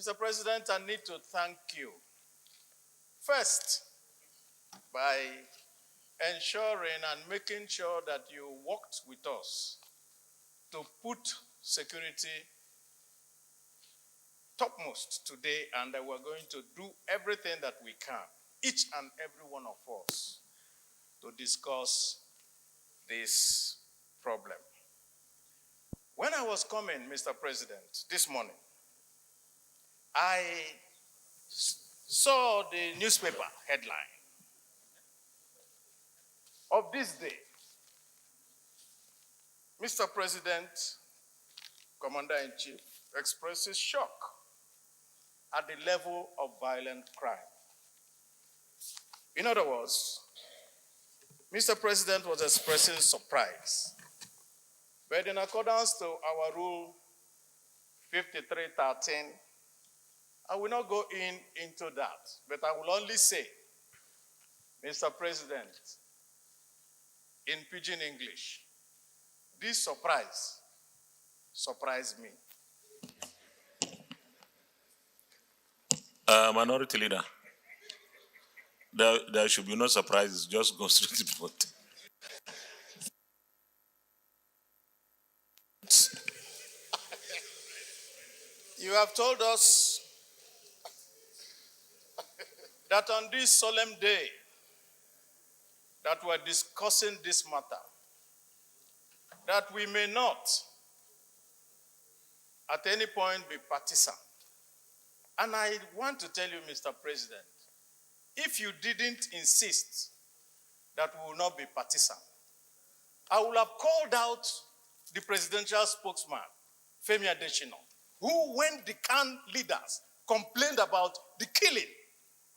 Mr. President, I need to thank you. First, by ensuring and making sure that you worked with us to put security topmost today, and that we're going to do everything that we can, each and every one of us, to discuss this problem. When I was coming, Mr. President, this morning, I saw the newspaper headline of this day. Mr. President, Commander-in-Chief, expresses shock at the level of violent crime. In other words, Mr. President was expressing surprise. But in accordance to our rule 5313, I will not go into that, but I will only say, Mr. President, in pidgin English, this surprise surprised me. Minority Leader, there should be no surprises, just go straight to the point. You have told us that on this solemn day that we're discussing this matter, that we may not at any point be partisan. And I want to tell you, Mr. President, if you didn't insist that we will not be partisan, I would have called out the presidential spokesman, Femi Adesina, who, when the CAN leaders complained about the killing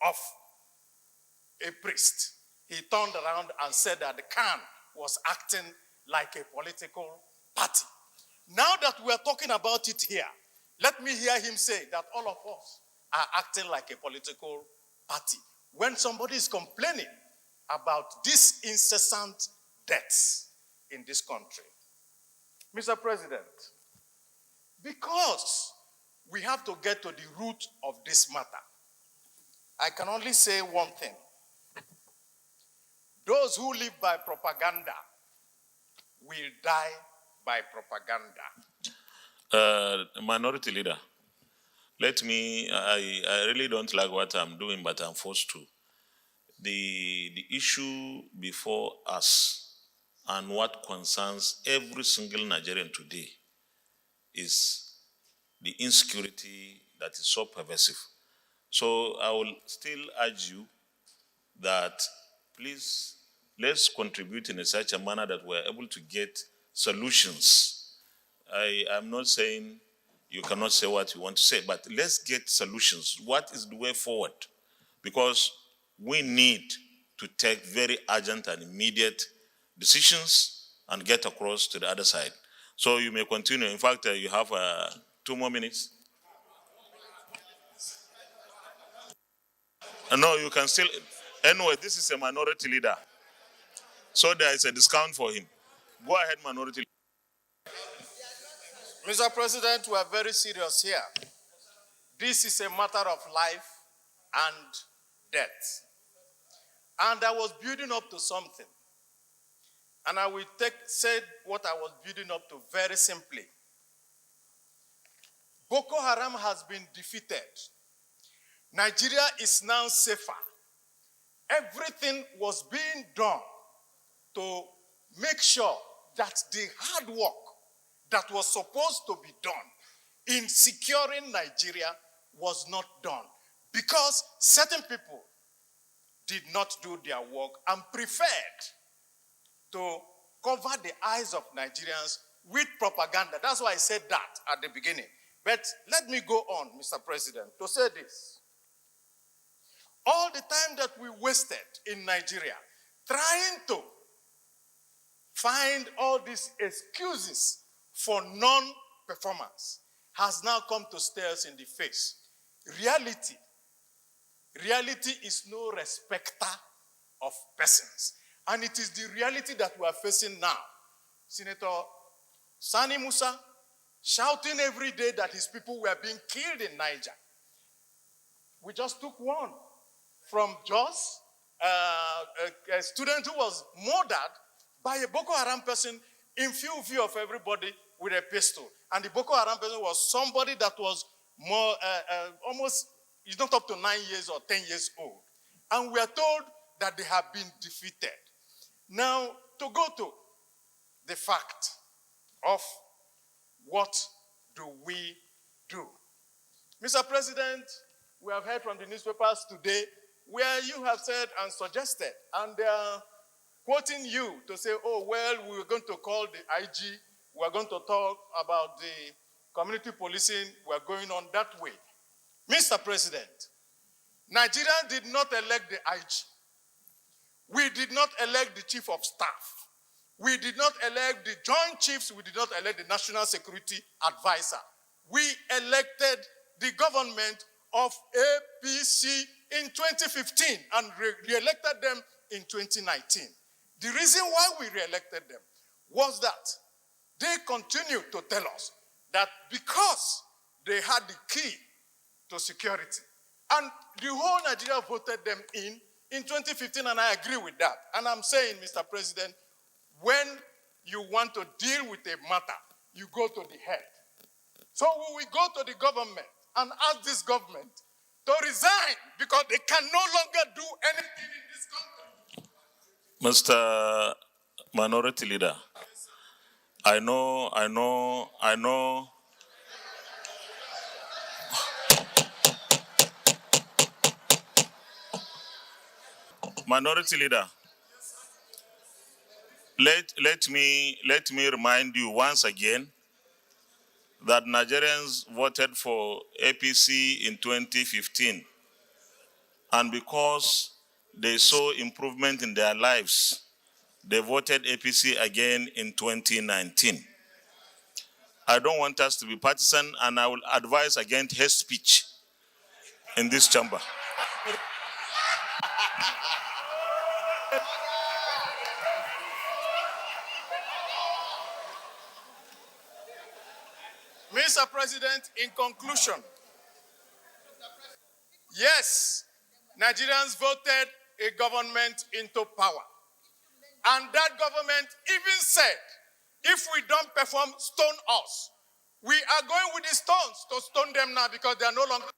of a priest, he turned around and said that the CAN was acting like a political party. Now that we are talking about it here, let me hear him say that all of us are acting like a political party when somebody is complaining about these incessant deaths in this country. Mr. President, because we have to get to the root of this matter, I can only say one thing. Those who live by propaganda will die by propaganda. Minority Leader, I really don't like what I'm doing, but I'm forced to. The issue before us and what concerns every single Nigerian today is the insecurity that is so pervasive. So I will still urge you that please, let's contribute in such a manner that we're able to get solutions. I'm not saying you cannot say what you want to say, but let's get solutions. What is the way forward? Because we need to take very urgent and immediate decisions and get across to the other side. So you may continue. In fact, you have 2 more minutes. No, you can still. Anyway, this is a minority leader. So there is a discount for him. Go ahead, minority leader. Mr. President, we are very serious here. This is a matter of life and death. And I was building up to something. And I will say what I was building up to very simply. Boko Haram has been defeated. Nigeria is now safer. Everything was being done to make sure that the hard work that was supposed to be done in securing Nigeria was not done because certain people did not do their work and preferred to cover the eyes of Nigerians with propaganda. That's why I said that at the beginning. But let me go on, Mr. President, to say this. All the time that we wasted in Nigeria trying to find all these excuses for non-performance has now come to stare us in the face. Reality is no respecter of persons. And it is the reality that we are facing now. Senator Sani Musa shouting every day that his people were being killed in Niger. We just took one from Jos, a student who was murdered by a Boko Haram person in full view of everybody with a pistol. And the Boko Haram person was somebody that was more, almost, he's not up to 9 years or 10 years old. And we are told that they have been defeated. Now, to go to the fact of what do we do? Mr. President, we have heard from the newspapers today where you have said and suggested, and they are quoting you to say, oh, well, we're going to call the IG, we're going to talk about the community policing, we're going on that way. Mr. President, Nigeria did not elect the IG. We did not elect the chief of staff. We did not elect the joint chiefs. We did not elect the national security advisor. We elected the government of APC in 2015 and re-elected them in 2019. The reason why we re-elected them was that they continued to tell us that because they had the key to security, and the whole Nigeria voted them in 2015, and I agree with that. And I'm saying, Mr. President, when you want to deal with a matter, you go to the head. So we will go to the government and ask this government to resign because they can no longer do anything in this country. Mr. Minority Leader, I know. Minority Leader, let me remind you once again that Nigerians voted for APC in 2015, and because they saw improvement in their lives, they voted APC again in 2019. I don't want us to be partisan, and I will advise against hate speech in this chamber. Mr. President, in conclusion, yes, Nigerians voted a government into power. And that government even said, if we don't perform, stone us. We are going with the stones to stone them now because they are no longer